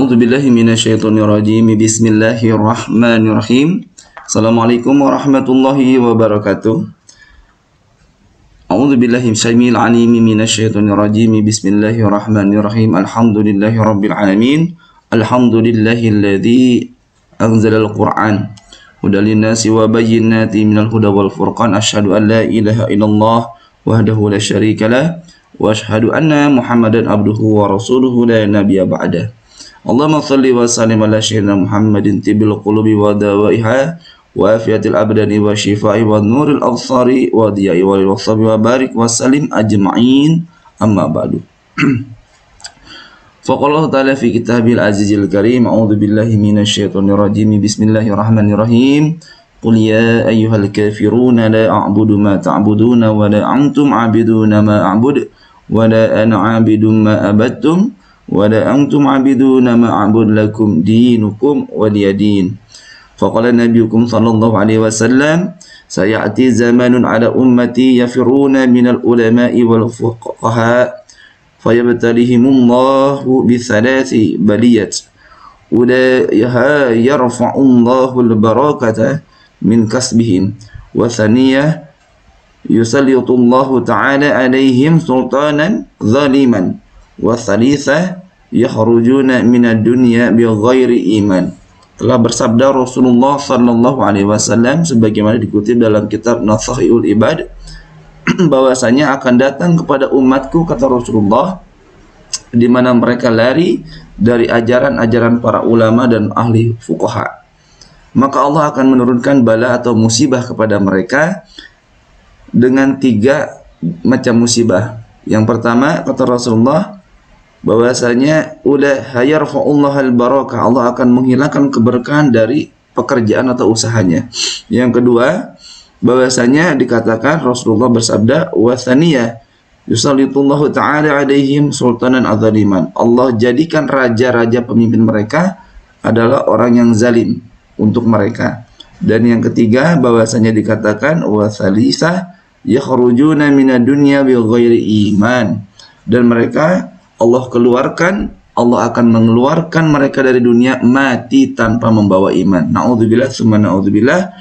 A'udzubillahi minasyaitonirrajim. Bismillahirrahmanirrahim. Assalamualaikum warahmatullahi wabarakatuh. A'udzubillahi syamil alimi minasyaitonirrajim. Bismillahirrahmanirrahim. Alhamdulillahi rabbil alamin. Alhamdulillahilladzi anzalal Qur'an hudal linnasi wa bayyinatin minal huda wal furqan. Asyhadu an la ilaha illallah wahdahu la syarikalah wa asyhadu anna Muhammadan abduhu wa rasuluhu la nabiyya ba'dah. Allahumma salli wa sallim ala sayyidina Muhammadin tibil qulubi wa dawaiha wa afiyatil abdani wa shifai wa nuril absari wa diyai wa wasabi wa barik wa salim ajma'in, amma ba'du. Faqallahu ta'ala fi kitabil azizil karim. A'udzu billahi minasyaitonir rajim. Bismillahirrahmanirrahim. Qul ya ayyuhal kafiruna la a'budu ma ta'buduna wa la antum 'abiduna ma a'budu wa la ana 'abidun ma abattum wa la antum 'abiduna ma a'budu lakum dinukum waliyadin. Faqala nabiyukum sallallahu alaihi wasallam, sayati zamanun ala ummati yafiruna minal ulama'i wal fuqaha fayabtalihimullahu bithalati baliyat ulaiha yarfa'ullahu al-barakata min kasbihim wa thaniyah yusallitullahu ta'ala alaihim sultanan zaliman wa thalithah yakhrujuna minad dunya bighairi iman. Telah bersabda Rasulullah sallallahu alaihi wasallam sebagaimana dikutip dalam kitab Nasaihul Ibad, bahwasanya akan datang kepada umatku, kata Rasulullah, di mana mereka lari dari ajaran-ajaran para ulama dan ahli fuqaha. Maka Allah akan menurunkan bala atau musibah kepada mereka dengan 3 macam musibah. Yang pertama, kata Rasulullah, bahwasanya yarfa'ullahal barakah, Allah akan menghilangkan keberkahan dari pekerjaan atau usahanya. Yang kedua, bahwasanya dikatakan Rasulullah bersabda, wa thaniyah yusallitullahu ta'ala alaihim sultanan adzaliman, Allah jadikan raja-raja pemimpin mereka adalah orang yang zalim untuk mereka. Dan yang ketiga, bahwasanya dikatakan wa thalitsah yakhrujuna minad dunya bighairi iman, dan mereka Allah akan mengeluarkan mereka dari dunia mati tanpa membawa iman. Na'udzubillah tsumma na'udzubillah.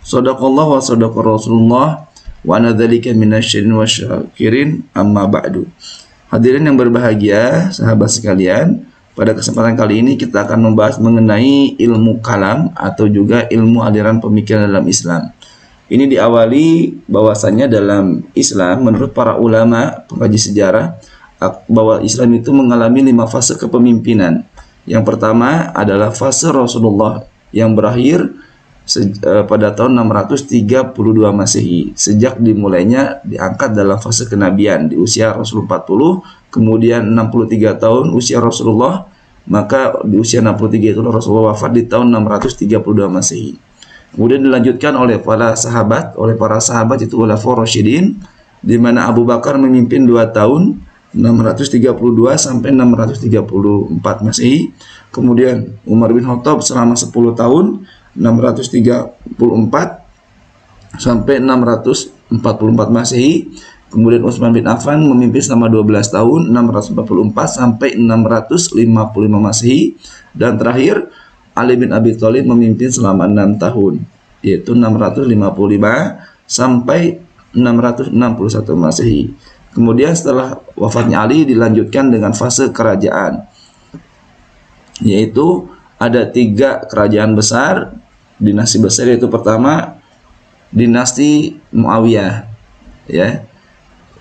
Shadaqallah wa shadaqa Rasulullah wa ana dzalika minasyirin wasyakirin, amma ba'du. Hadirin yang berbahagia, sahabat sekalian, pada kesempatan kali ini kita akan membahas mengenai ilmu kalam atau juga ilmu aliran pemikiran dalam Islam. Ini diawali bahwasannya dalam Islam menurut para ulama pengkaji sejarah bahwa Islam itu mengalami 5 fase kepemimpinan. Yang pertama adalah fase Rasulullah yang berakhir pada tahun 632 Masehi. Sejak dimulainya diangkat dalam fase kenabian di usia Rasul 40, kemudian 63 tahun usia Rasulullah, maka di usia 63 itu Rasulullah wafat di tahun 632 Masehi. Kemudian dilanjutkan oleh para sahabat itu Khulafaur Rasyidin, di mana Abu Bakar memimpin 2 tahun 632 sampai 634 Masehi. Kemudian Umar bin Khattab selama 10 tahun 634 sampai 644 Masehi. Kemudian Utsman bin Affan memimpin selama 12 tahun 644 sampai 655 Masehi. Dan terakhir Ali bin Abi Thalib memimpin selama 6 tahun, yaitu 655 sampai 661 Masehi. Kemudian setelah wafatnya Ali dilanjutkan dengan fase kerajaan, yaitu ada 3 kerajaan besar, dinasti besar, yaitu pertama dinasti Muawiyah, ya,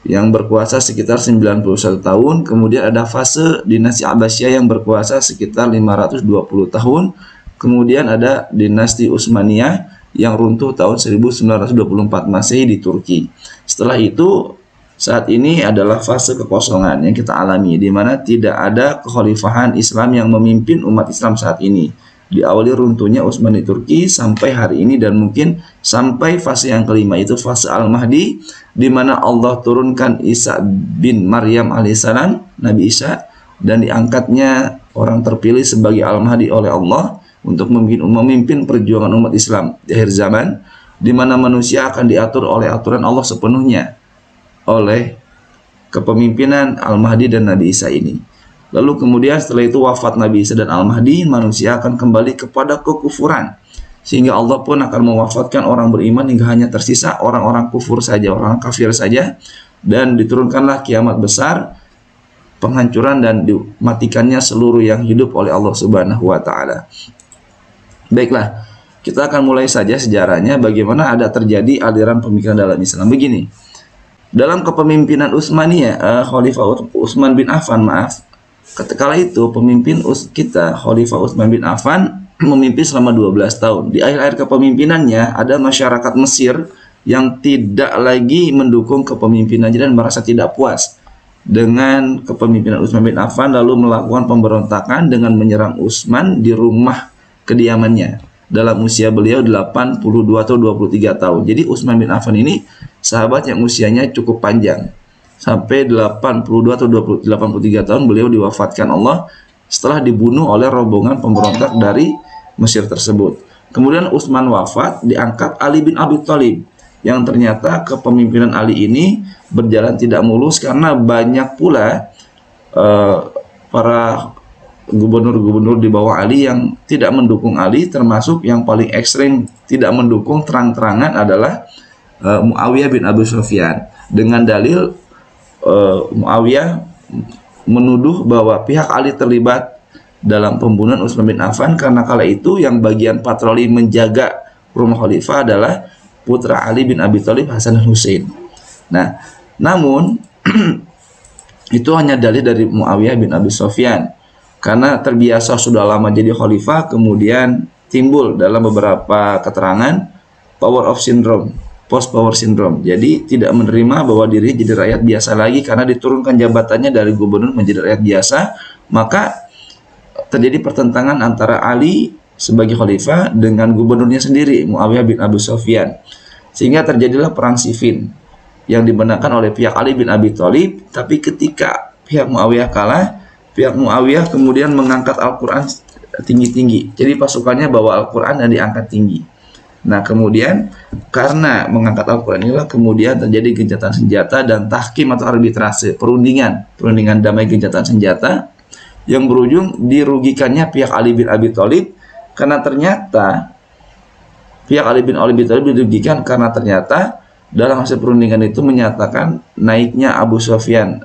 yang berkuasa sekitar 91 tahun. Kemudian ada fase dinasti Abbasiyah yang berkuasa sekitar 520 tahun. Kemudian ada dinasti Utsmaniyah yang runtuh tahun 1924 Masehi di Turki. Setelah itu, saat ini adalah fase kekosongan yang kita alami, di mana tidak ada kekhalifahan Islam yang memimpin umat Islam saat ini. Diawali runtuhnya Utsmani Turki sampai hari ini, dan mungkin sampai fase yang kelima, itu fase Al-Mahdi, di mana Allah turunkan Isa bin Maryam alaihissalam, Nabi Isa, dan diangkatnya orang terpilih sebagai Al-Mahdi oleh Allah untuk memimpin perjuangan umat Islam di akhir zaman, di mana manusia akan diatur oleh aturan Allah sepenuhnya oleh kepemimpinan Al-Mahdi dan Nabi Isa ini. Lalu kemudian setelah itu wafat Nabi Isa dan Al-Mahdi, manusia akan kembali kepada kekufuran. Sehingga Allah pun akan mewafatkan orang beriman hingga hanya tersisa orang-orang kufur saja, orang kafir saja. Dan diturunkanlah kiamat besar, penghancuran dan dimatikannya seluruh yang hidup oleh Allah Subhanahu wa taala. Baiklah, kita akan mulai saja sejarahnya bagaimana ada terjadi aliran pemikiran dalam Islam. Begini, dalam kepemimpinan Utsmaniyah, Khalifah Utsman bin Affan, ketika itu pemimpin kita, Khalifah Utsman bin Affan, memimpin selama 12 tahun. Di akhir-akhir kepemimpinannya ada masyarakat Mesir yang tidak lagi mendukung kepemimpinannya dan merasa tidak puas dengan kepemimpinan Utsman bin Affan, lalu melakukan pemberontakan dengan menyerang Utsman di rumah kediamannya dalam usia beliau 82 atau 23 tahun. Jadi Utsman bin Affan ini sahabat yang usianya cukup panjang. Sampai 82 atau 83 tahun beliau diwafatkan Allah setelah dibunuh oleh rombongan pemberontak dari Mesir tersebut. Kemudian Utsman wafat, diangkat Ali bin Abi Thalib, yang ternyata kepemimpinan Ali ini berjalan tidak mulus karena banyak pula para gubernur-gubernur di bawah Ali yang tidak mendukung Ali, termasuk yang paling ekstrim tidak mendukung terang-terangan adalah Muawiyah bin Abu Sufyan, dengan dalil Muawiyah menuduh bahwa pihak Ali terlibat dalam pembunuhan Utsman bin Affan karena kala itu yang bagian patroli menjaga rumah khalifah adalah putra Ali bin Abi Thalib, Hasan dan Husain. Nah, namun itu hanya dalil dari Muawiyah bin Abi Sufyan. Karena terbiasa sudah lama jadi khalifah, kemudian timbul dalam beberapa keterangan power of syndrome, post power syndrome. Jadi tidak menerima bahwa dirinya jadi rakyat biasa lagi karena diturunkan jabatannya dari gubernur menjadi rakyat biasa. Maka terjadi pertentangan antara Ali sebagai khalifah dengan gubernurnya sendiri, Muawiyah bin Abu Sufyan, sehingga terjadilah perang Siffin yang dimenangkan oleh pihak Ali bin Abi Thalib. Tapi ketika pihak Muawiyah kalah, pihak Muawiyah kemudian mengangkat Al-Quran tinggi-tinggi. Jadi pasukannya bawa Al-Quran dan diangkat tinggi. Nah, kemudian karena mengangkat Al-Quran inilah kemudian terjadi gencatan senjata dan tahkim atau arbitrase, perundingan damai gencatan senjata yang berujung dirugikannya pihak Ali bin Abi Thalib. Karena ternyata pihak Ali bin Abi Thalib dirugikan karena ternyata dalam hasil perundingan itu menyatakan naiknya Abu Sufyan,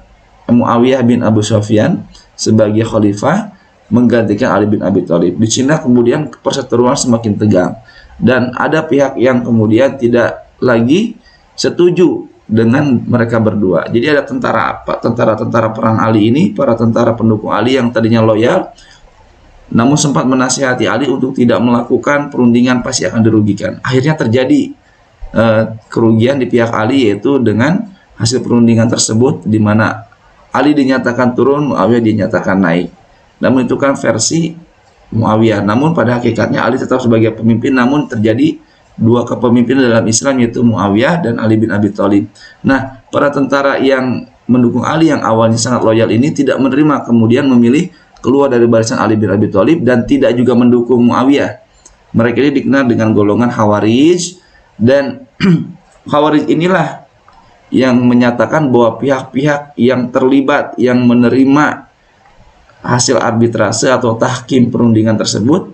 Muawiyah bin Abu Sufyan sebagai khalifah menggantikan Ali bin Abi Thalib. Di Cina kemudian perseteruan semakin tegang dan ada pihak yang kemudian tidak lagi setuju dengan mereka berdua. Jadi ada tentara perang Ali ini, para tentara pendukung Ali yang tadinya loyal, namun sempat menasihati Ali untuk tidak melakukan perundingan, pasti akan dirugikan. Akhirnya terjadi kerugian di pihak Ali, yaitu dengan hasil perundingan tersebut di mana Ali dinyatakan turun, Muawiyah dinyatakan naik. Namun itu kan versi Muawiyah. Namun pada hakikatnya Ali tetap sebagai pemimpin, namun terjadi dua kepemimpinan dalam Islam, yaitu Muawiyah dan Ali bin Abi Thalib. Nah, para tentara yang mendukung Ali yang awalnya sangat loyal ini tidak menerima, kemudian memilih keluar dari barisan Ali bin Abi Thalib dan tidak juga mendukung Muawiyah. Mereka ini dikenal dengan golongan Khawarij, dan Khawarij inilah yang menyatakan bahwa pihak-pihak yang terlibat, yang menerima hasil arbitrase atau tahkim perundingan tersebut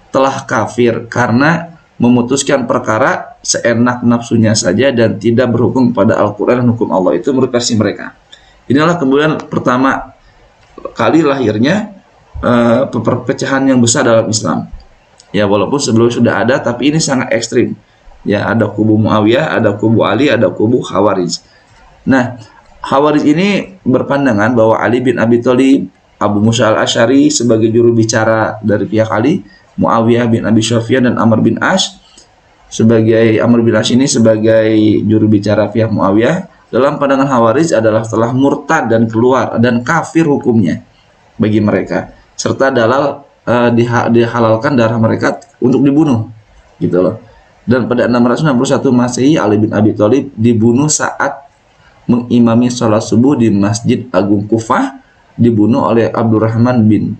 telah kafir karena memutuskan perkara seenak nafsunya saja dan tidak berhukum pada Al-Quran dan hukum Allah. Itu menurut versi mereka. Inilah kemudian pertama kali lahirnya perpecahan yang besar dalam Islam. Ya, walaupun sebelumnya sudah ada, tapi ini sangat ekstrim. Ya, ada kubu Muawiyah, ada kubu Ali, ada kubu Khawarij. Nah, Khawarij ini berpandangan bahwa Ali bin Abi Thalib, Abu Musa al-Asy'ari sebagai juru bicara dari pihak Ali, Muawiyah bin Abi Sufyan dan Amr bin As ini sebagai juru bicara pihak Muawiyah, dalam pandangan Khawarij adalah telah murtad dan keluar dan kafir hukumnya bagi mereka, serta dihalalkan darah mereka untuk dibunuh, gitu loh. Dan pada 661 Masehi, Ali bin Abi Thalib dibunuh saat mengimami sholat subuh di Masjid Agung Kufah, dibunuh oleh Abdurrahman bin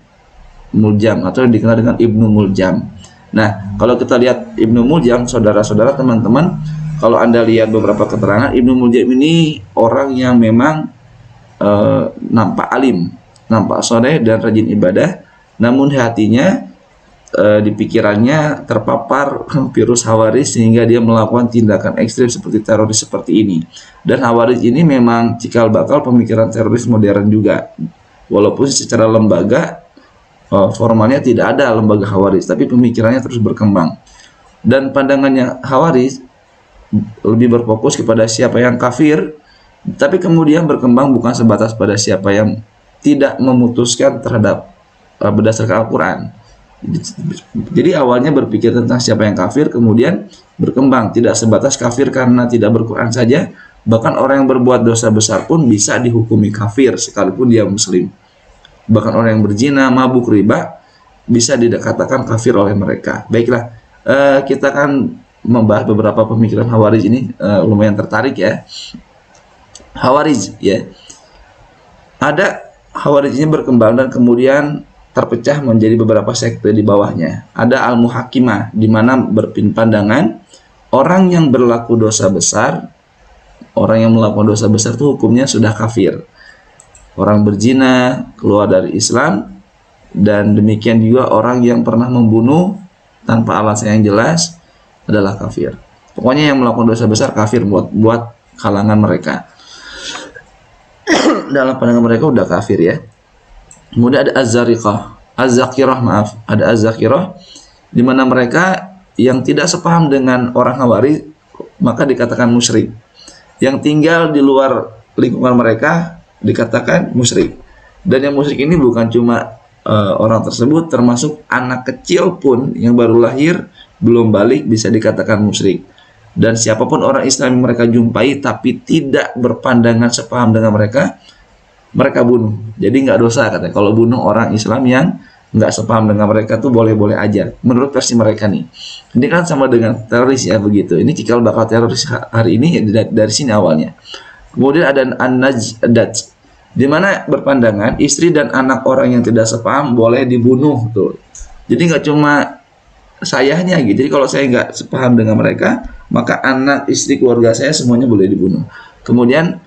Muljam atau dikenal dengan Ibnu Muljam. Nah, kalau kita lihat Ibnu Muljam, saudara-saudara, teman-teman, kalau Anda lihat beberapa keterangan, Ibnu Muljam ini orang yang memang nampak alim, nampak soleh dan rajin ibadah, namun hatinya di pikirannya terpapar virus Khawarij sehingga dia melakukan tindakan ekstrim seperti teroris seperti ini. Dan Khawarij ini memang cikal bakal pemikiran teroris modern juga. Walaupun secara lembaga formalnya tidak ada lembaga Khawarij, tapi pemikirannya terus berkembang. Dan pandangannya Khawarij lebih berfokus kepada siapa yang kafir, tapi kemudian berkembang bukan sebatas pada siapa yang tidak memutuskan terhadap berdasarkan Al-Quran. Jadi awalnya berpikir tentang siapa yang kafir, kemudian berkembang tidak sebatas kafir karena tidak berquran saja, bahkan orang yang berbuat dosa besar pun bisa dihukumi kafir sekalipun dia muslim. Bahkan orang yang berzina, mabuk, riba bisa dikatakan kafir oleh mereka. Baiklah, kita akan membahas beberapa pemikiran Khawarij ini, lumayan tertarik ya. Khawarij ya, ada Khawarij ini berkembang dan kemudian terpecah menjadi beberapa sekte di bawahnya. Ada Al-Muhakimah, di mana berpandangan orang yang berlaku dosa besar, orang yang melakukan dosa besar itu hukumnya sudah kafir. Orang berzina keluar dari Islam, dan demikian juga orang yang pernah membunuh tanpa alasan yang jelas adalah kafir. Pokoknya yang melakukan dosa besar kafir buat kalangan mereka. Dalam pandangan mereka udah kafir ya. Kemudian ada Az-Zakirah, ada Az-Zakirah, di mana mereka yang tidak sepaham dengan orang Khawarij maka dikatakan musyrik. Yang tinggal di luar lingkungan mereka dikatakan musyrik. Dan yang musyrik ini bukan cuma orang tersebut, termasuk anak kecil pun yang baru lahir belum balik bisa dikatakan musyrik. Dan siapapun orang Islam yang mereka jumpai tapi tidak berpandangan sepaham dengan mereka bunuh. Jadi nggak dosa katanya kalau bunuh orang Islam yang nggak sepaham dengan mereka tuh boleh-boleh aja menurut versi mereka nih. Ini kan sama dengan teroris ya begitu. Ini cikal bakal teroris hari ini ya, dari sini awalnya. Kemudian ada An-Najdat, di mana berpandangan istri dan anak orang yang tidak sepaham boleh dibunuh tuh. Jadi nggak cuma sayanya gitu. Jadi kalau saya nggak sepaham dengan mereka, maka anak, istri, keluarga saya semuanya boleh dibunuh. Kemudian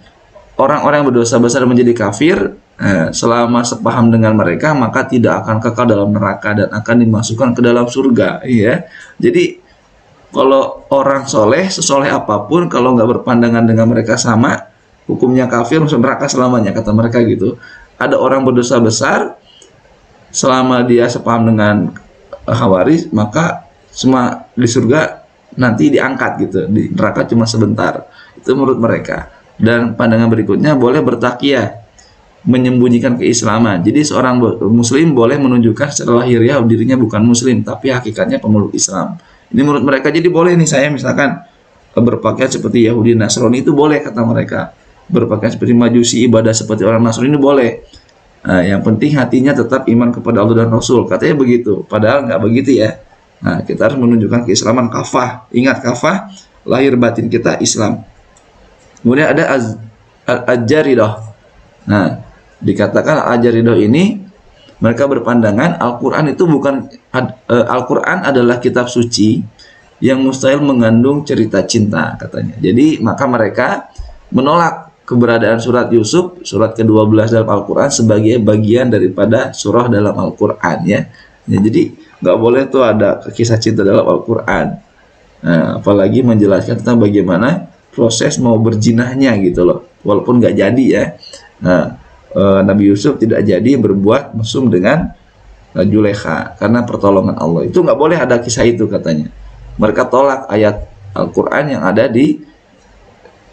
orang-orang yang berdosa besar menjadi kafir, selama sepaham dengan mereka maka tidak akan kekal dalam neraka dan akan dimasukkan ke dalam surga. Ya, jadi kalau orang soleh, sesoleh apapun, kalau nggak berpandangan dengan mereka sama, hukumnya kafir, masuk neraka selamanya kata mereka gitu. Ada orang berdosa besar, selama dia sepaham dengan Khawarij, maka semua di surga nanti diangkat gitu, di neraka cuma sebentar. Itu menurut mereka. Dan pandangan berikutnya boleh bertakyah, menyembunyikan keislaman. Jadi seorang muslim boleh menunjukkan secara lahiriah dirinya bukan muslim, tapi hakikatnya pemeluk Islam. Ini menurut mereka. Jadi boleh nih saya misalkan berpakaian seperti Yahudi Nasrani itu boleh kata mereka. Berpakaian seperti Majusi, ibadah seperti orang Nasrani ini boleh. Yang penting hatinya tetap iman kepada Allah dan Rasul, katanya begitu. Padahal nggak begitu ya. Nah, kita harus menunjukkan keislaman kafah. Ingat kafah, lahir batin kita Islam. Kemudian ada Al-Jaridah. Nah, dikatakan Al-Jaridah ini mereka berpandangan Al-Quran itu bukan Al-Quran adalah kitab suci yang mustahil mengandung cerita cinta katanya. Jadi maka mereka menolak keberadaan surat Yusuf, surat ke-12 dalam Al-Quran sebagai bagian daripada surah dalam Al-Quran ya. Jadi nggak boleh tuh ada kisah cinta dalam Al-Quran. Nah, apalagi menjelaskan tentang bagaimana proses mau berjinahnya gitu loh. Walaupun nggak jadi ya. Nah, Nabi Yusuf tidak jadi berbuat mesum dengan Julekha karena pertolongan Allah. Itu nggak boleh ada kisah itu katanya. Mereka tolak ayat Al-Quran yang ada di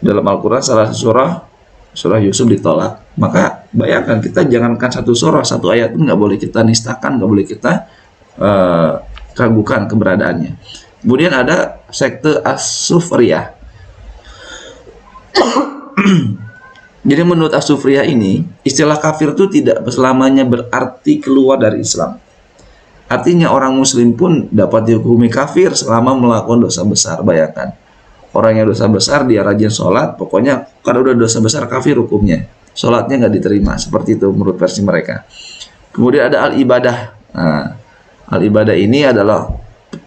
dalam Al-Quran, salah satu surah Yusuf ditolak. Maka bayangkan, kita jangankan satu surah, satu ayat pun nggak boleh kita nistakan, nggak boleh kita ragukan keberadaannya. Kemudian ada sekte As-Sufriyah. Jadi menurut As-Sufriyah ini, istilah kafir itu tidak selamanya berarti keluar dari Islam. Artinya orang muslim pun dapat dihukumi kafir selama melakukan dosa besar. Bayangkan, orang yang dosa besar dia rajin sholat, pokoknya kalau udah dosa besar kafir hukumnya. Sholatnya nggak diterima, seperti itu menurut versi mereka. Kemudian ada al-ibadah. Nah, al-ibadah ini adalah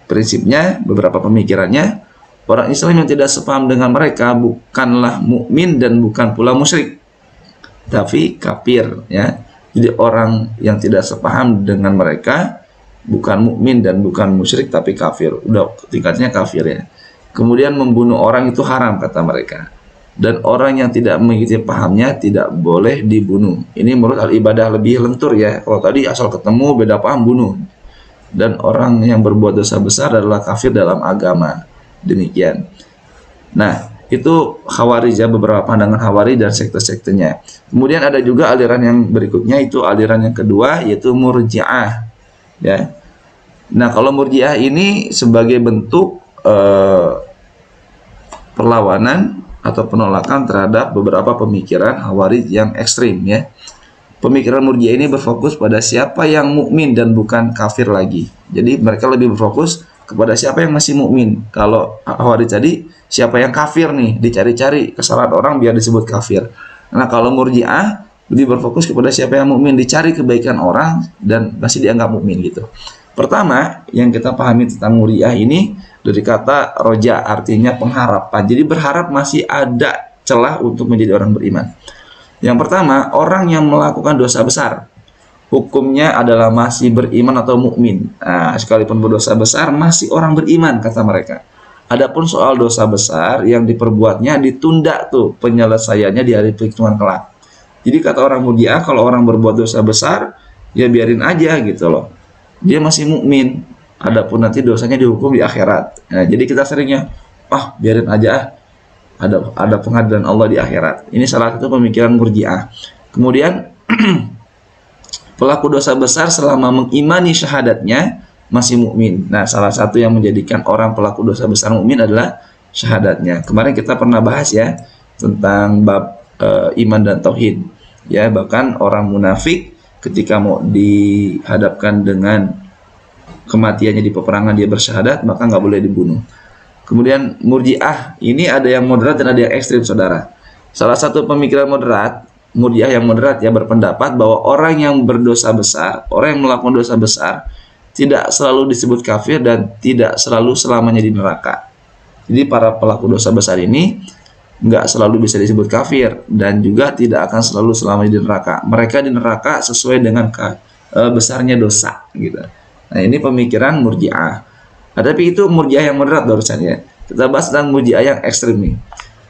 prinsipnya, beberapa pemikirannya, orang Islam yang tidak sepaham dengan mereka bukanlah mukmin dan bukan pula musyrik, tapi kafir ya. Jadi orang yang tidak sepaham dengan mereka bukan mukmin dan bukan musyrik tapi kafir. Udah tingkatnya kafir ya. Kemudian membunuh orang itu haram kata mereka. Dan orang yang tidak mengikuti pahamnya tidak boleh dibunuh. Ini menurut al-ibadah lebih lentur ya. Kalau tadi asal ketemu beda paham bunuh. Dan orang yang berbuat dosa besar adalah kafir dalam agama. Demikian. Nah, itu Khawarij ya, beberapa pandangan Khawarij dan sekte-sektenya. Kemudian ada juga aliran yang berikutnya, itu aliran yang kedua yaitu Murji'ah ya. Nah, kalau Murji'ah ini sebagai bentuk perlawanan atau penolakan terhadap beberapa pemikiran Khawarij yang ekstrim ya. Pemikiran Murji'ah ini berfokus pada siapa yang mukmin dan bukan kafir lagi. Jadi mereka lebih berfokus kepada siapa yang masih mukmin. Kalau Khawarij tadi siapa yang kafir nih, dicari-cari kesalahan orang biar disebut kafir. Nah, kalau Murji'ah lebih berfokus kepada siapa yang mukmin, dicari kebaikan orang dan masih dianggap mukmin gitu. Pertama, yang kita pahami tentang Murji'ah ini dari kata roja, artinya pengharapan. Jadi berharap masih ada celah untuk menjadi orang beriman. Yang pertama, orang yang melakukan dosa besar, hukumnya adalah masih beriman atau mukmin. Nah, sekalipun berdosa besar masih orang beriman kata mereka. Adapun soal dosa besar yang diperbuatnya ditunda tuh penyelesaiannya di hari perhitungan kelak. Jadi kata orang Murji'ah, kalau orang berbuat dosa besar ya biarin aja gitu loh. Dia masih mukmin. Adapun nanti dosanya dihukum di akhirat. Nah, jadi kita seringnya biarin aja ada pengadilan Allah di akhirat. Ini salah satu pemikiran Murji'ah. Kemudian pelaku dosa besar selama mengimani syahadatnya masih mukmin. Nah, salah satu yang menjadikan orang pelaku dosa besar mukmin adalah syahadatnya. Kemarin kita pernah bahas ya tentang bab iman dan tauhid. Ya, bahkan orang munafik ketika mau dihadapkan dengan kematiannya di peperangan dia bersyahadat, maka nggak boleh dibunuh. Kemudian Murji'ah ini ada yang moderat dan ada yang ekstrim, saudara. Salah satu pemikiran moderat, Murji'ah yang moderat ya, berpendapat bahwa orang yang berdosa besar, orang yang melakukan dosa besar tidak selalu disebut kafir dan tidak selalu selamanya di neraka. Jadi para pelaku dosa besar ini nggak selalu bisa disebut kafir dan juga tidak akan selalu selamanya di neraka. Mereka di neraka sesuai dengan besarnya dosa gitu. Nah, ini pemikiran Murji'ah. Nah, tapi itu Murji'ah yang moderat barusan ya. Kita bahas tentang Murji'ah yang ekstrim nih.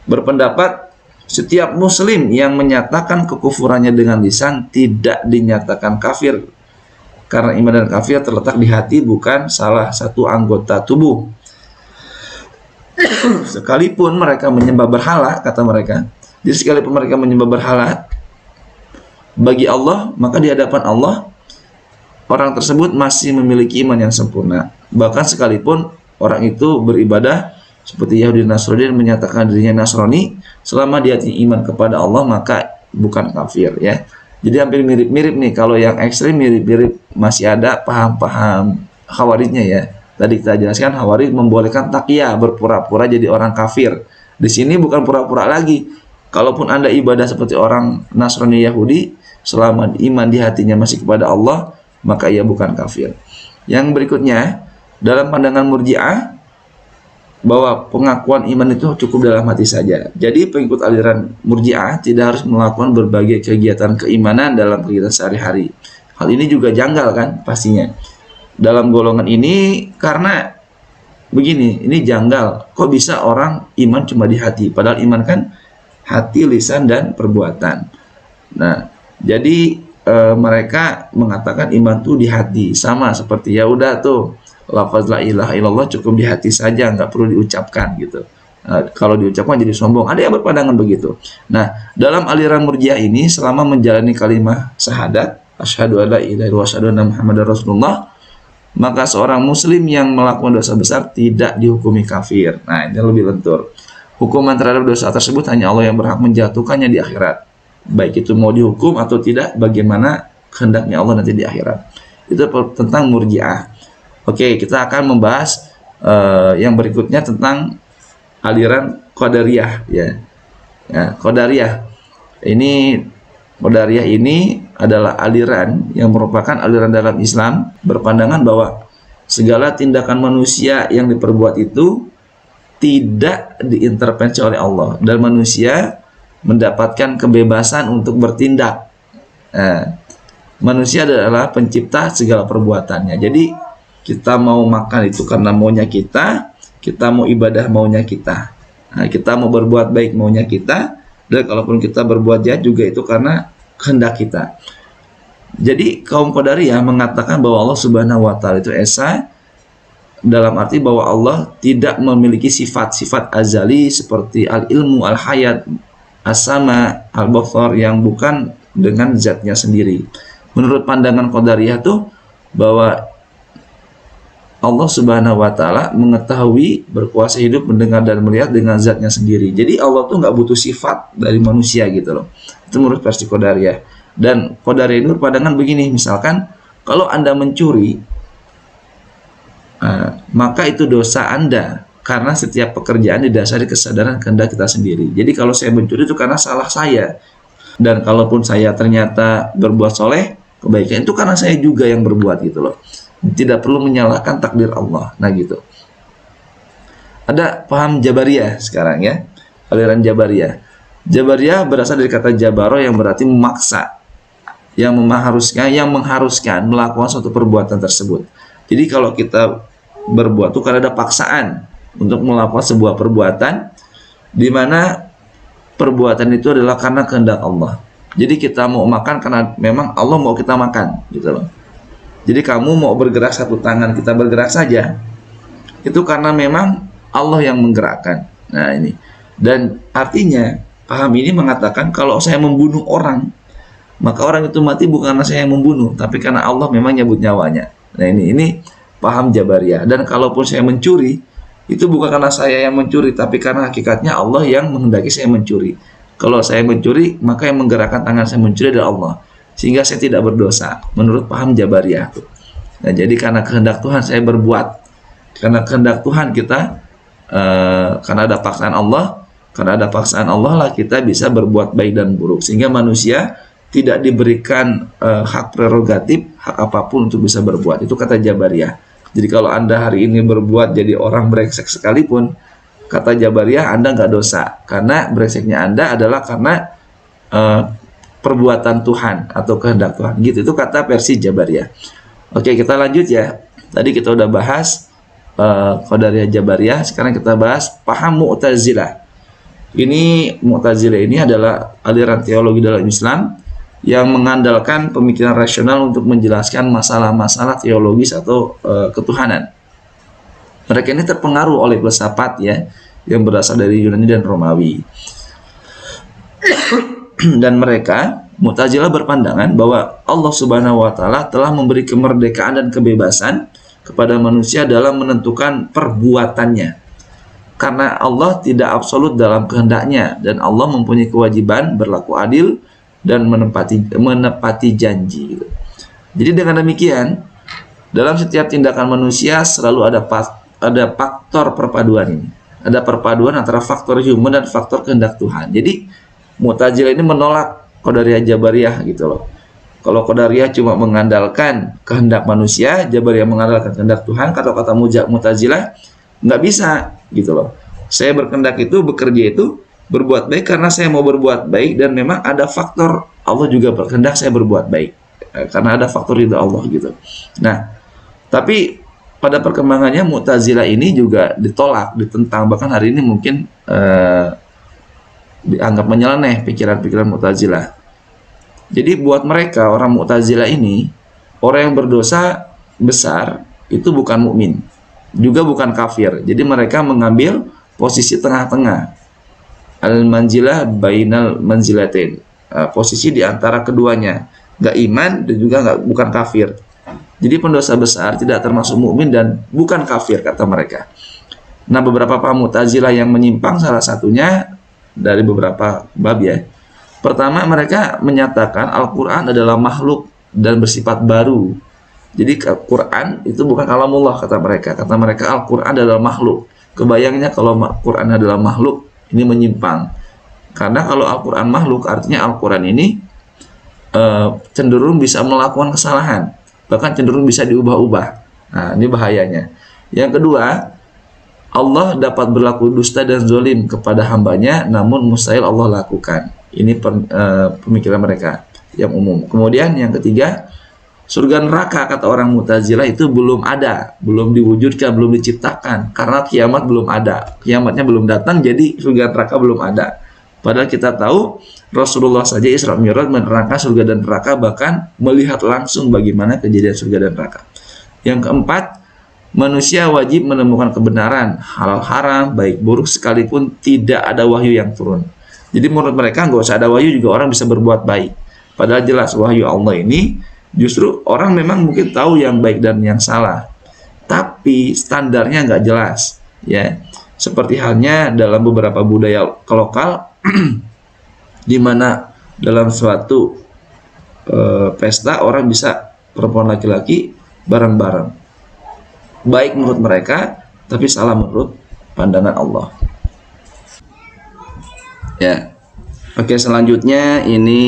Berpendapat setiap muslim yang menyatakan kekufurannya dengan lisan tidak dinyatakan kafir. Karena iman dan kafir terletak di hati, bukan salah satu anggota tubuh. Sekalipun mereka menyembah berhala, kata mereka. Jadi sekalipun mereka menyembah berhala bagi Allah, maka di hadapan Allah orang tersebut masih memiliki iman yang sempurna. Bahkan sekalipun orang itu beribadah seperti Yahudi dan Nasrani dan menyatakan dirinya Nasrani, selama dia punya iman kepada Allah maka bukan kafir ya. Jadi hampir mirip-mirip nih. Kalau yang ekstrim mirip-mirip masih ada paham-paham Khawarijnya ya. Tadi kita jelaskan Khawarij membolehkan taqiyah, berpura-pura jadi orang kafir. Di sini bukan pura-pura lagi. Kalaupun Anda ibadah seperti orang Nasrani Yahudi, selama iman di hatinya masih kepada Allah, maka ia bukan kafir. Yang berikutnya, dalam pandangan Murji'ah, bahwa pengakuan iman itu cukup dalam hati saja. Jadi pengikut aliran Murji'ah tidak harus melakukan berbagai kegiatan keimanan dalam kegiatan sehari-hari. Hal ini juga janggal kan pastinya dalam golongan ini, karena begini, ini janggal. Kok bisa orang iman cuma di hati? Padahal iman kan hati, lisan, dan perbuatan. Nah, jadi mereka mengatakan iman tuh di hati, sama seperti ya udah tuh lafaz la ilaha illallah cukup di hati saja, nggak perlu diucapkan gitu. Kalau diucapkan jadi sombong. Ada yang berpandangan begitu. Nah, dalam aliran Murji'ah ini selama menjalani kalimat syahadat asyhadu alla ilaha illallah wa asyhadu anna muhammadar rasulullah, maka seorang muslim yang melakukan dosa besar tidak dihukumi kafir. Nah, ini lebih lentur. Hukuman terhadap dosa tersebut hanya Allah yang berhak menjatuhkannya di akhirat. Baik itu mau dihukum atau tidak, bagaimana kehendaknya Allah nanti di akhirat. Itu tentang Murji'ah. Oke, kita akan membahas yang berikutnya tentang aliran Qadariyah ya. Qadariyah. Qadariyah ini adalah aliran yang merupakan aliran dalam Islam berpandangan bahwa segala tindakan manusia yang diperbuat itu tidak diintervensi oleh Allah dan manusia mendapatkan kebebasan untuk bertindak. manusia adalah pencipta segala perbuatannya. Jadi kita mau makan itu karena maunya kita mau ibadah maunya kita. Nah, kita mau berbuat baik maunya kita, dan kalaupun kita berbuat jahat juga itu karena kehendak kita. Jadi kaum Qadariyah mengatakan bahwa Allah Subhanahu wa taala itu esa, dalam arti bahwa Allah tidak memiliki sifat-sifat azali seperti al-ilmu, al-hayat, as-sama, al-basar yang bukan dengan zatnya sendiri. Menurut pandangan Qadariyah tuh bahwa Allah Subhanahu wa taala mengetahui, berkuasa hidup, mendengar dan melihat dengan zatnya sendiri. Jadi Allah tuh nggak butuh sifat dari manusia gitu loh. Itu menurut versi Qadariyah. Dan Qadariyah itu berpandangan begini, misalkan kalau Anda mencuri, maka itu dosa Anda, karena setiap pekerjaan didasari kesadaran kehendak kita sendiri. Jadi kalau saya mencuri itu karena salah saya, dan kalaupun saya ternyata berbuat soleh, kebaikan itu karena saya juga yang berbuat gitu loh. Tidak perlu menyalahkan takdir Allah. Nah gitu. Ada paham Jabariyah sekarang ya, aliran Jabariyah. Jabariyah berasal dari kata jabaro yang berarti memaksa, yang mengharuskan melakukan suatu perbuatan tersebut. Jadi kalau kita berbuat itu karena ada paksaan untuk melakukan sebuah perbuatan, di mana perbuatan itu adalah karena kehendak Allah. Jadi kita mau makan karena memang Allah mau kita makan gitu loh. Jadi kamu mau bergerak satu tangan, kita bergerak saja, itu karena memang Allah yang menggerakkan. Nah ini, dan artinya paham ini mengatakan kalau saya membunuh orang, maka orang itu mati bukan karena saya yang membunuh, tapi karena Allah memang nyabut nyawanya. Nah ini paham Jabariyah. Dan kalaupun saya mencuri, itu bukan karena saya yang mencuri, tapi karena hakikatnya Allah yang menghendaki saya mencuri. Kalau saya mencuri, maka yang menggerakkan tangan saya mencuri adalah Allah, sehingga saya tidak berdosa menurut paham Jabariyah. Nah jadi karena kehendak Tuhan saya berbuat, karena kehendak Tuhan kita, karena ada paksaan Allah lah kita bisa berbuat baik dan buruk, sehingga manusia tidak diberikan hak prerogatif, hak apapun untuk bisa berbuat. Itu kata Jabariyah. Jadi kalau Anda hari ini berbuat jadi orang brengsek sekalipun, kata Jabariyah Anda nggak dosa, karena brengseknya Anda adalah karena perbuatan Tuhan atau kehendak Tuhan. Gitu, itu kata versi Jabariyah. Oke, kita lanjut ya. Tadi kita udah bahas Qadariyah Jabariyah, sekarang kita bahas paham Mu'tazilah. Ini Mu'tazilah ini adalah aliran teologi dalam Islam yang mengandalkan pemikiran rasional untuk menjelaskan masalah-masalah teologis atau ketuhanan. Mereka ini terpengaruh oleh filsafat ya, yang berasal dari Yunani dan Romawi. Dan mereka, Mu'tazilah, berpandangan bahwa Allah Subhanahu wa taala telah memberi kemerdekaan dan kebebasan kepada manusia dalam menentukan perbuatannya. Karena Allah tidak absolut dalam kehendaknya, dan Allah mempunyai kewajiban berlaku adil dan menepati janji. Jadi dengan demikian, dalam setiap tindakan manusia selalu ada faktor perpaduan ini. Ada perpaduan antara faktor human dan faktor kehendak Tuhan. Jadi Mu'tazilah ini menolak Qadariyah Jabariyah gitu loh. Kalau Qadariyah cuma mengandalkan kehendak manusia, Jabariyah mengandalkan kehendak Tuhan. Kata-kata Mu'tazilah nggak bisa gitu loh. Saya berkehendak itu, bekerja itu, berbuat baik karena saya mau berbuat baik, dan memang ada faktor Allah juga berkehendak saya berbuat baik karena ada faktor ridha Allah gitu. Nah, tapi pada perkembangannya Mu'tazilah ini juga ditolak, ditentang, bahkan hari ini mungkin dianggap menyeleneh pikiran-pikiran Mu'tazilah. Jadi buat mereka orang Mu'tazilah ini, orang yang berdosa besar itu bukan mukmin, juga bukan kafir. Jadi mereka mengambil posisi tengah-tengah, al-manzilah bainal manzilatain, posisi di antara keduanya, nggak iman dan juga bukan kafir. Jadi pendosa besar tidak termasuk mukmin dan bukan kafir kata mereka. Nah, beberapa paham Mu'tazilah yang menyimpang, salah satunya dari beberapa bab ya. Pertama, mereka menyatakan Al-Quran adalah makhluk dan bersifat baru. Jadi Al-Quran itu bukan kalamullah kata mereka. Kata mereka Al-Quran adalah makhluk. Kebayangnya kalau Al-Quran adalah makhluk, ini menyimpang. Karena kalau Al-Quran makhluk, artinya Al-Quran ini cenderung bisa melakukan kesalahan, bahkan cenderung bisa diubah-ubah. Nah, ini bahayanya. Yang kedua, Allah dapat berlaku dusta dan zalim kepada hambanya, namun mustahil Allah lakukan. Ini pemikiran mereka. yang umum. Kemudian yang ketiga, surga neraka kata orang Mu'tazilah itu belum ada, belum diwujudkan, belum diciptakan karena kiamat belum ada. Kiamatnya belum datang, jadi surga neraka belum ada. Padahal kita tahu Rasulullah saja Isra Mi'raj menerangkan surga dan neraka, bahkan melihat langsung bagaimana kejadian surga dan neraka. Yang keempat, manusia wajib menemukan kebenaran, halal haram, baik buruk sekalipun tidak ada wahyu yang turun. Jadi menurut mereka nggak usah ada wahyu juga orang bisa berbuat baik. Padahal jelas wahyu Allah ini justru orang memang mungkin tahu yang baik dan yang salah, tapi standarnya nggak jelas, ya. Seperti halnya dalam beberapa budaya lokal, di mana dalam suatu pesta orang bisa perempuan laki-laki bareng-bareng. Baik menurut mereka, tapi salah menurut pandangan Allah. Ya, oke, selanjutnya ini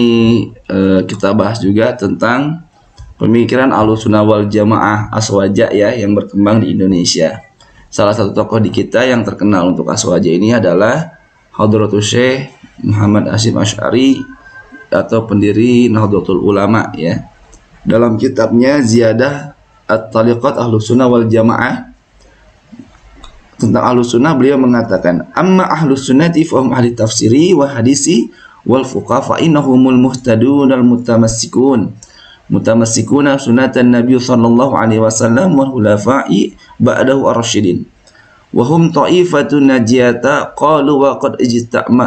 kita bahas juga tentang pemikiran Ahlussunnah wal Jamaah Aswaja ya yang berkembang di Indonesia. Salah satu tokoh di kita yang terkenal untuk Aswaja ini adalah Hadratus Syekh Muhammad Hasyim Asy'ari atau pendiri Nahdlatul Ulama ya. Dalam kitabnya Ziyadah At-Tariqat Ahlussunnah wal Jamaah tentang Ahlussunnah, beliau mengatakan, amma Ahlussunnati fahum ahli tafsiri wa hadisi wal fuqaha fa innahumul muhtadun al mutamassikun sunnatan Nabi sallallahu alaihi wasallam wal khulafa'i ba'dahu ar-rasyidin wa hum ta'ifatun najiyata qalu wa qad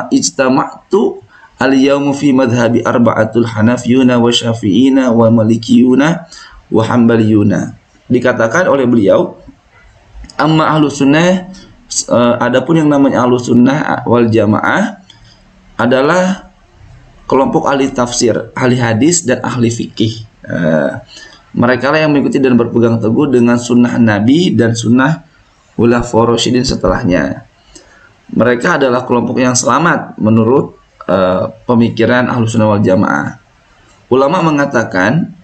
ijtama'tu al-yawma fi madhhabi arba'atul hanafiyuna wa syafi'ina wa malikiyuna wa hambaliyuna. Dikatakan oleh beliau, amma Ahlussunnah, adapun yang namanya Ahlussunnah wal Jamaah adalah kelompok ahli tafsir, ahli hadis dan ahli fikih. Mereka lah yang mengikuti dan berpegang teguh dengan sunnah Nabi dan sunnah Khulafaur Rasyidin setelahnya. Mereka adalah kelompok yang selamat menurut pemikiran Ahlussunnah wal Jamaah. Ulama mengatakan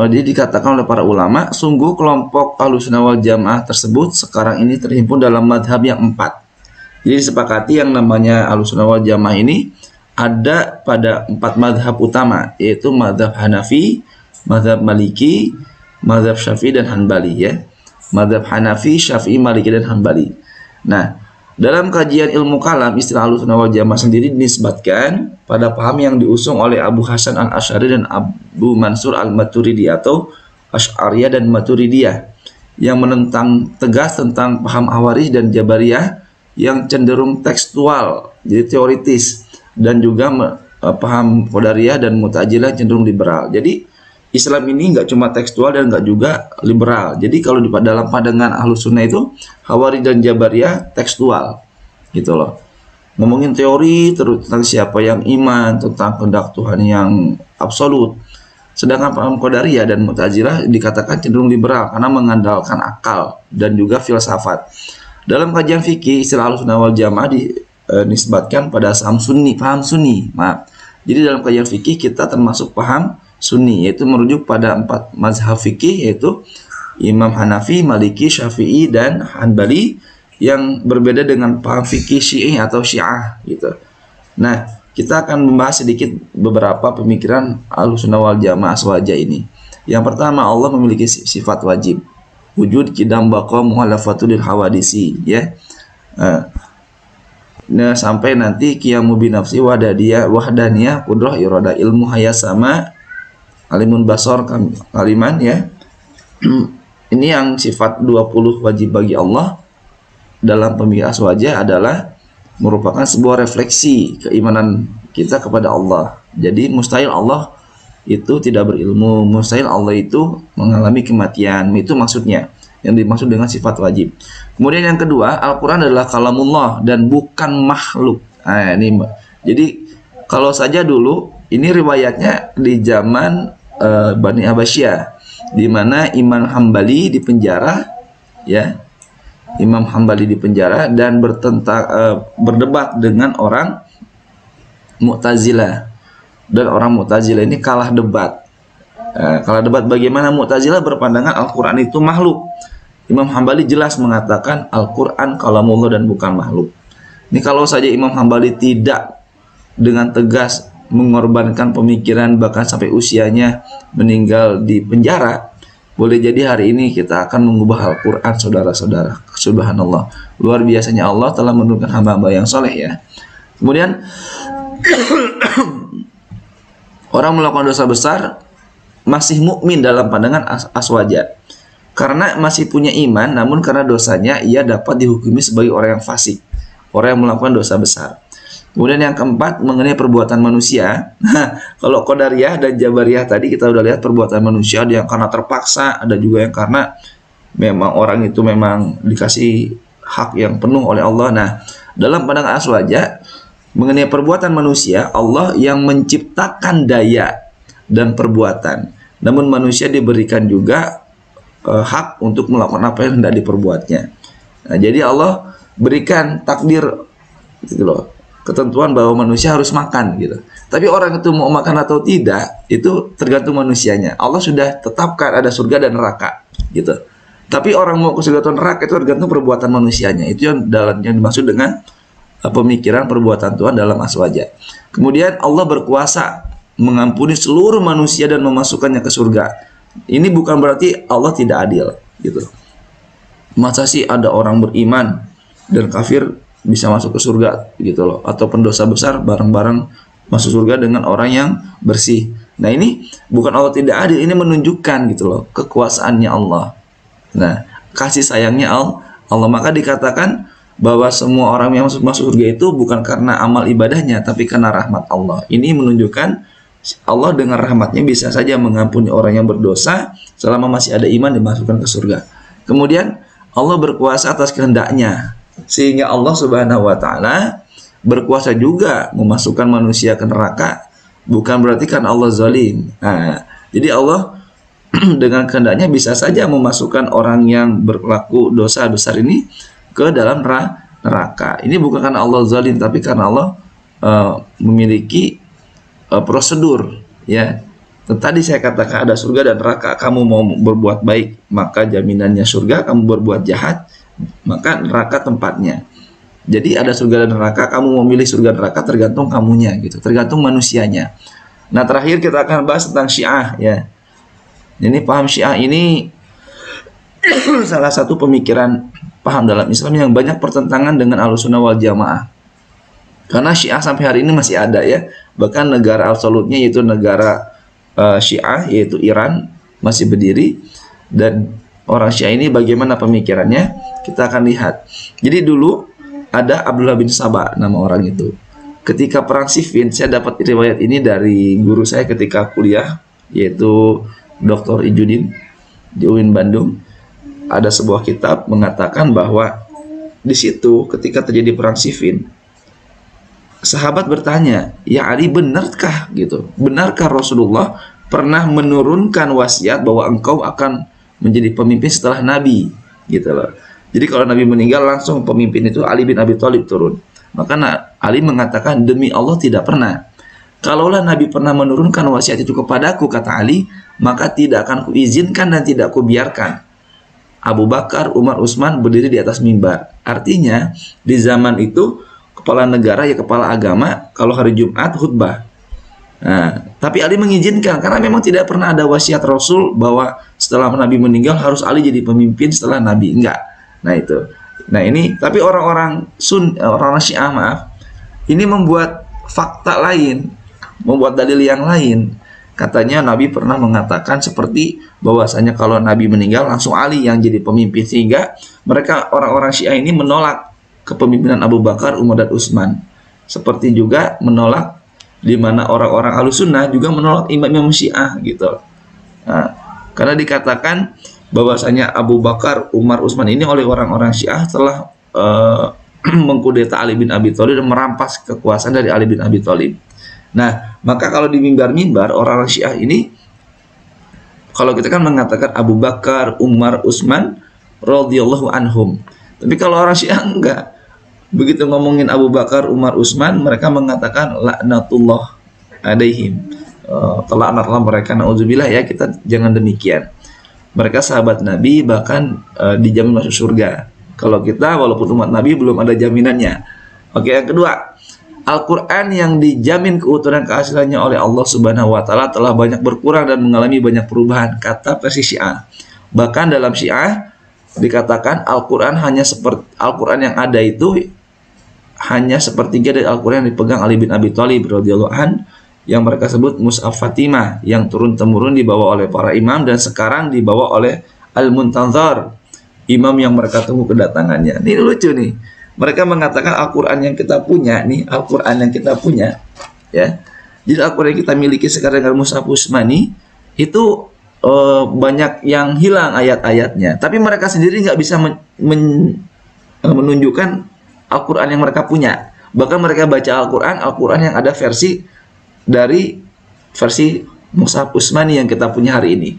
dikatakan oleh para ulama, sungguh kelompok Ahlussunnah wal Jamaah tersebut sekarang ini terhimpun dalam madhab yang 4. Jadi disepakati yang namanya Ahlussunnah wal Jamaah ini ada pada 4 madhab utama, yaitu madhab Hanafi, madhab Maliki, madhab Syafi'i dan Hanbali ya. Madhab Hanafi, Syafi'i, Maliki dan Hanbali. Nah, dalam kajian ilmu kalam, istilah Ahlussunnah wal Jamaah sendiri dinisbatkan pada paham yang diusung oleh Abu Hasan al-Asy'ari dan Abu Mansur al-Maturidi atau Asy'ariyah dan Maturidiyah, yang menentang tegas tentang paham Khawarij dan Jabariyah yang cenderung tekstual, jadi teoritis, dan juga paham Qadariyah dan Mu'tazilah cenderung liberal. Jadi Islam ini nggak cuma tekstual dan nggak juga liberal. Jadi kalau dalam pandangan Ahlussunnah itu Khawarij dan Jabariyah tekstual gitu loh, ngomongin teori terus tentang siapa yang iman, tentang kehendak Tuhan yang absolut. Sedangkan paham Qadariyah dan Mu'tazilah dikatakan cenderung liberal karena mengandalkan akal dan juga filsafat. Dalam kajian fikih, istilah Ahlussunnah wal Jamaah dinisbatkan pada paham Sunni. Jadi dalam kajian fikih kita termasuk paham Sunni, yaitu merujuk pada 4 mazhab fikih, yaitu Imam Hanafi, Maliki, Syafi'i dan Hanbali, yang berbeda dengan paham fikih Syi'i atau Syiah gitu. Nah, kita akan membahas sedikit beberapa pemikiran Ahlussunnah wal Jamaah Aswaja ini. Yang pertama, Allah memiliki sifat wajib, wujud, qidam, baqa, muhalafatul hawadisi ya. Nah, sampai nanti qiyamu binafsi, wahdaniyah, qudrah, irada, ilmu, hayas, sama, alimun, basor, kaliman ya. Ini yang sifat 20 wajib bagi Allah dalam pemikiran Aswaja adalah merupakan sebuah refleksi keimanan kita kepada Allah. Jadi mustahil Allah itu tidak berilmu, mustahil Allah itu mengalami kematian. Itu maksudnya yang dimaksud dengan sifat wajib. Kemudian yang kedua, Al-Quran adalah kalamullah dan bukan makhluk. Nah, ini jadi kalau saja dulu ini riwayatnya di zaman Bani Abbasiyah, di mana Imam Hambali dipenjara ya. Imam Hambali dipenjara dan berdebat dengan orang Mu'tazilah, dan orang Mu'tazilah ini kalah debat. Kalah debat bagaimana Mu'tazilah berpandangan Al-Quran itu makhluk. Imam Hambali jelas mengatakan Al-Quran kalamullah dan bukan makhluk. Ini kalau saja Imam Hambali tidak dengan tegas mengorbankan pemikiran bahkan sampai usianya meninggal di penjara, boleh jadi hari ini kita akan mengubah Al-Quran, saudara-saudara. Subhanallah, luar biasanya Allah telah menurunkan hamba-hamba yang soleh ya. Kemudian orang melakukan dosa besar masih mukmin dalam pandangan aswaja, karena masih punya iman, namun karena dosanya ia dapat dihukumi sebagai orang yang fasik, orang yang melakukan dosa besar. Kemudian yang keempat mengenai perbuatan manusia. Nah, kalau Qadariyah dan Jabariyah tadi kita udah lihat perbuatan manusia, ada yang karena terpaksa, ada juga yang karena memang orang itu memang dikasih hak yang penuh oleh Allah. Nah, dalam pandangan aswaja mengenai perbuatan manusia, Allah yang menciptakan daya dan perbuatan, namun manusia diberikan juga hak untuk melakukan apa yang hendak diperbuatnya. Nah, jadi Allah berikan takdir gitu loh, ketentuan bahwa manusia harus makan gitu. Tapi orang itu mau makan atau tidak itu tergantung manusianya. Allah sudah tetapkan ada surga dan neraka gitu. Tapi orang mau ke surga atau neraka itu tergantung perbuatan manusianya. Itu yang dimaksud dengan pemikiran perbuatan Tuhan dalam aswaja. Kemudian Allah berkuasa mengampuni seluruh manusia dan memasukkannya ke surga. Ini bukan berarti Allah tidak adil gitu. Masa sih ada orang beriman dan kafir bisa masuk ke surga gitu loh, atau pendosa besar bareng-bareng masuk surga dengan orang yang bersih. Nah, ini bukan Allah tidak adil, ini menunjukkan gitu loh kekuasaannya Allah. Nah, kasih sayangnya Allah. Maka dikatakan bahwa semua orang yang masuk surga itu bukan karena amal ibadahnya, tapi karena rahmat Allah. Ini menunjukkan Allah dengan rahmatnya bisa saja mengampuni orang yang berdosa selama masih ada iman dimasukkan ke surga. Kemudian Allah berkuasa atas kehendaknya, sehingga Allah Subhanahu wa Ta'ala berkuasa juga memasukkan manusia ke neraka, bukan berarti kan Allah zalim. Nah, jadi Allah dengan kehendaknya bisa saja memasukkan orang yang berlaku dosa besar ini ke dalam neraka. Ini bukan karena Allah zalim, tapi karena Allah memiliki prosedur ya. Tadi saya katakan ada surga dan neraka. Kamu mau berbuat baik, maka jaminannya surga. Kamu berbuat jahat, maka neraka tempatnya. Jadi ada surga dan neraka. Kamu mau milih surga dan neraka tergantung kamunya gitu, tergantung manusianya. Nah, terakhir kita akan bahas tentang Syiah ya. Ini paham Syiah ini salah satu pemikiran paham dalam Islam yang banyak pertentangan dengan Ahlussunnah wal Jamaah. Karena Syiah sampai hari ini masih ada ya. Bahkan negara absolutnya yaitu negara Syiah yaitu Iran masih berdiri. Dan orang Syiah ini bagaimana pemikirannya kita akan lihat. Jadi dulu ada Abdullah bin Sabah nama orang itu. Ketika perang Siffin, saya dapat riwayat ini dari guru saya ketika kuliah yaitu Dr. Ijudin di UIN Bandung. Ada sebuah kitab mengatakan bahwa di situ ketika terjadi perang Siffin, sahabat bertanya, "Ya Ali, benarkah gitu? Benarkah Rasulullah pernah menurunkan wasiat bahwa engkau akan menjadi pemimpin setelah Nabi?" Gitu loh. Jadi kalau Nabi meninggal langsung pemimpin itu Ali bin Abi Thalib turun. Maka Ali mengatakan, "Demi Allah tidak pernah. Kalaulah Nabi pernah menurunkan wasiat itu kepadaku," kata Ali, "maka tidak akan kuizinkan dan tidak kubiarkan Abu Bakar, Umar, Utsman berdiri di atas mimbar." Artinya di zaman itu kepala negara ya kepala agama kalau hari Jumat khutbah. Nah, tapi Ali mengizinkan karena memang tidak pernah ada wasiat Rasul bahwa setelah Nabi meninggal harus Ali jadi pemimpin setelah Nabi. Enggak. Nah itu. Nah ini tapi orang-orang Syiah ini membuat fakta lain, membuat dalil yang lain. Katanya Nabi pernah mengatakan seperti bahwasanya kalau Nabi meninggal langsung Ali yang jadi pemimpin, sehingga mereka orang-orang Syiah ini menolak kepemimpinan Abu Bakar, Umar dan Utsman. Seperti juga menolak di mana orang-orang Ahlussunnah juga menolak imam-imam Syiah gitu. Nah, karena dikatakan bahwasanya Abu Bakar, Umar, Utsman ini oleh orang-orang Syiah telah mengkudeta Ali bin Abi Thalib dan merampas kekuasaan dari Ali bin Abi Thalib. Nah, maka kalau di mimbar-mimbar orang Syiah ini, kalau kita kan mengatakan Abu Bakar, Umar, Utsman radhiyallahu anhum. Tapi kalau orang Syiah enggak. Begitu ngomongin Abu Bakar, Umar, Utsman, mereka mengatakan laknatullah alaihim. Terlaknatlah mereka, nauzubillah ya, kita jangan demikian. Mereka sahabat Nabi bahkan dijamin masuk surga. Kalau kita walaupun umat Nabi belum ada jaminannya. Oke, yang kedua, Al-Quran yang dijamin keutuhan keasliannya oleh Allah Subhanahu wa Ta'ala telah banyak berkurang dan mengalami banyak perubahan, kata versi Syiah. Bahkan dalam Syiah dikatakan Al-Quran hanya seperti Al-Quran yang ada itu hanya sepertiga dari Al-Quran yang dipegang Ali bin Abi Thalib radhiyallahu an, yang mereka sebut Mushaf Fatimah, yang turun-temurun dibawa oleh para imam dan sekarang dibawa oleh Al-Muntazar, imam yang mereka tunggu kedatangannya. Ini lucu nih. Mereka mengatakan Al-Quran yang kita punya nih, Al-Quran yang kita punya, ya. Jadi Al-Quran yang kita miliki sekarang dengan Mushaf Utsmani itu banyak yang hilang ayat-ayatnya. Tapi mereka sendiri nggak bisa menunjukkan Al-Quran yang mereka punya. Bahkan mereka baca Al-Quran yang ada versi dari versi Mushaf Utsmani yang kita punya hari ini.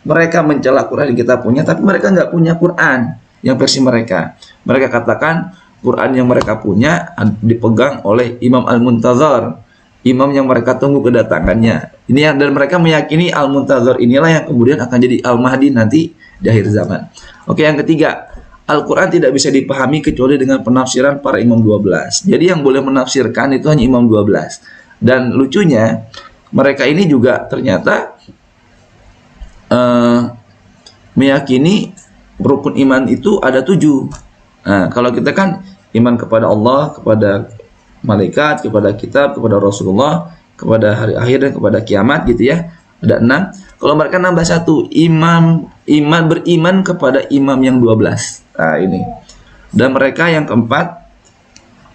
Mereka mencela Quran yang kita punya, tapi mereka nggak punya Quran yang versi mereka. Mereka katakan Quran yang mereka punya dipegang oleh Imam Al-Muntazar, imam yang mereka tunggu kedatangannya. Ini dan mereka meyakini Al-Muntazar inilah yang kemudian akan jadi Al-Mahdi nanti di akhir zaman. Oke, yang ketiga, Al-Quran tidak bisa dipahami kecuali dengan penafsiran para imam 12. Jadi yang boleh menafsirkan itu hanya imam 12. Dan lucunya, mereka ini juga ternyata meyakini rukun iman itu ada 7. Nah, kalau kita kan iman kepada Allah, kepada malaikat, kepada kitab, kepada Rasulullah, kepada hari akhir dan kepada kiamat gitu ya. Ada 6. Kalau mereka nambah 1, beriman kepada imam yang 12. Nah, ini. Dan mereka yang keempat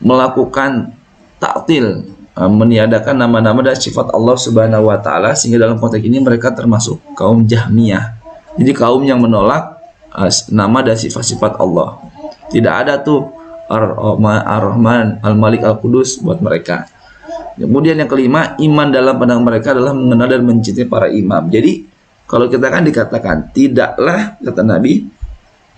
melakukan ta'til, meniadakan nama-nama dan sifat Allah Subhanahu wa Ta'ala, sehingga dalam konteks ini mereka termasuk kaum Jahmiyah. Jadi kaum yang menolak nama dan sifat-sifat Allah. Tidak ada tuh Ar-Rahman, Al-Malik, Al-Qudus buat mereka. Kemudian yang kelima, iman dalam pandangan mereka adalah mengenal dan mencintai para imam. Jadi kalau kita kan dikatakan, tidaklah, kata Nabi,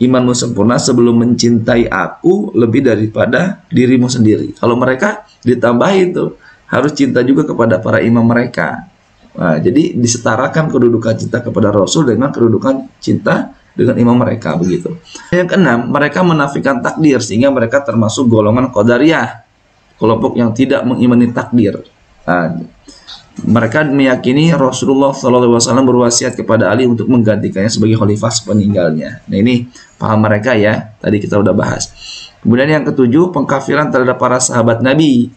imanmu sempurna sebelum mencintai aku lebih daripada dirimu sendiri. Kalau mereka ditambahin tuh, harus cinta juga kepada para imam mereka. Nah, jadi disetarakan kedudukan cinta kepada Rasul dengan kedudukan cinta dengan imam mereka, begitu. Yang keenam, mereka menafikan takdir sehingga mereka termasuk golongan Qadariyah, kelompok yang tidak mengimani takdir. Nah, mereka meyakini Rasulullah SAW berwasiat kepada Ali untuk menggantikannya sebagai khalifah sepeninggalnya. Nah, ini paham mereka ya, tadi kita udah bahas. Kemudian yang ketujuh, pengkafiran terhadap para sahabat Nabi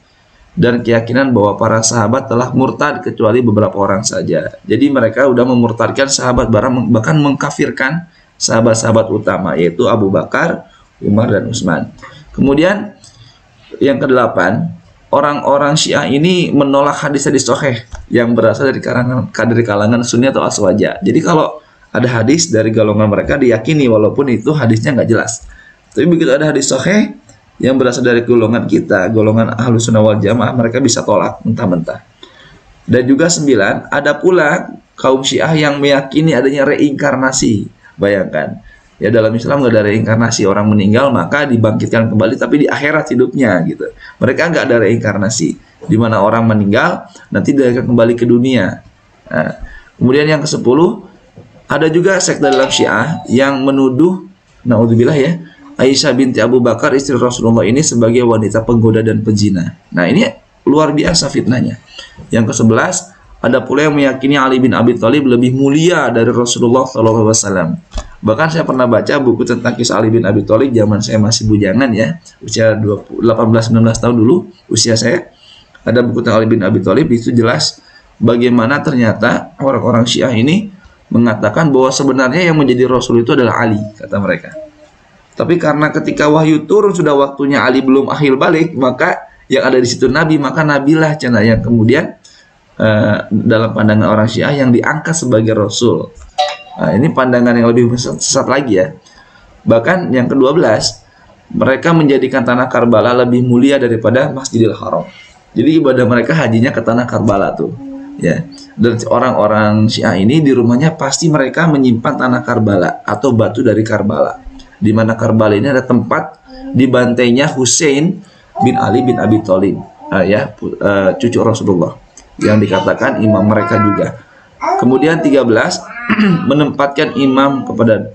dan keyakinan bahwa para sahabat telah murtad kecuali beberapa orang saja. Jadi mereka udah memurtadkan sahabat, bahkan mengkafirkan sahabat-sahabat utama, yaitu Abu Bakar, Umar, dan Utsman. Kemudian yang kedelapan, orang-orang Syiah ini menolak hadis-hadis sahih yang berasal dari kalangan Sunni atau Aswaja. Jadi kalau ada hadis dari golongan mereka diyakini walaupun itu hadisnya nggak jelas. Tapi begitu ada hadis sahih yang berasal dari golongan kita, golongan Ahlus Sunnah wal Jamaah, mereka bisa tolak mentah-mentah. Dan juga 9, ada pula kaum Syiah yang meyakini adanya reinkarnasi. Bayangkan, ya dalam Islam nggak ada reinkarnasi, orang meninggal maka dibangkitkan kembali tapi di akhirat hidupnya gitu. Mereka nggak ada reinkarnasi, di mana orang meninggal nanti dia akan kembali ke dunia. Nah, kemudian yang ke-10, ada juga sekte dalam Syiah yang menuduh, naudzubillah ya, Aisyah binti Abu Bakar istri Rasulullah ini sebagai wanita penggoda dan pezina. Nah, ini luar biasa fitnahnya. Yang ke-11, ada pula yang meyakini Ali bin Abi Thalib lebih mulia dari Rasulullah SAW. Bahkan saya pernah baca buku tentang kisah Ali bin Abi Thalib zaman saya masih bujangan ya, usia 18-19 tahun dulu usia saya. Ada buku tentang Ali bin Abi Thalib, itu jelas bagaimana ternyata orang-orang Syiah ini mengatakan bahwa sebenarnya yang menjadi Rasul itu adalah Ali, kata mereka. Tapi karena ketika wahyu turun sudah waktunya Ali belum akhir balik, maka yang ada di situ Nabi, maka Nabilah channel yang kemudian dalam pandangan orang Syiah yang diangkat sebagai Rasul. Nah, ini pandangan yang lebih sesat lagi ya. Bahkan yang ke-12, mereka menjadikan tanah Karbala lebih mulia daripada Masjidil Haram. Jadi ibadah mereka hajinya ke tanah Karbala tuh, ya. Dan orang-orang Syiah ini di rumahnya pasti mereka menyimpan tanah Karbala atau batu dari Karbala. Di mana Karbala ini ada tempat dibantainya Husain bin Ali bin Abi Thalib, cucu Rasulullah, yang dikatakan imam mereka juga. Kemudian 13, menempatkan iman kepada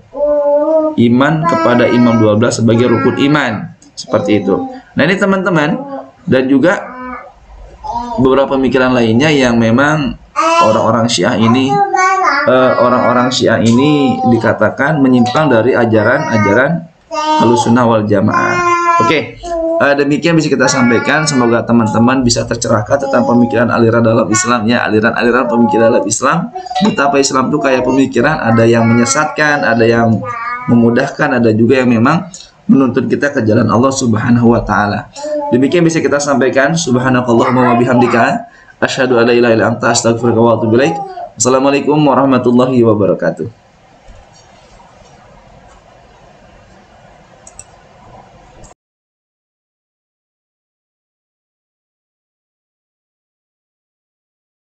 imam 12 sebagai rukun iman, seperti itu. Nah, ini teman-teman, dan juga beberapa pemikiran lainnya yang memang orang-orang Syiah ini dikatakan menyimpang dari ajaran Ahlussunnah wal Jamaah. Oke, demikian bisa kita sampaikan. Semoga teman-teman bisa tercerahkan tentang pemikiran aliran dalam Islam ya, aliran-aliran pemikiran dalam Islam. Betapa Islam itu kayak pemikiran, ada yang menyesatkan, ada yang memudahkan, ada juga yang memang menuntun kita ke jalan Allah Subhanahu wa taala. Demikian bisa kita sampaikan. Subhanakallahumma wa bihamdika asyhadu an la ilaha illa anta astaghfiruka wa atubu ilaik. Assalamualaikum warahmatullahi wabarakatuh.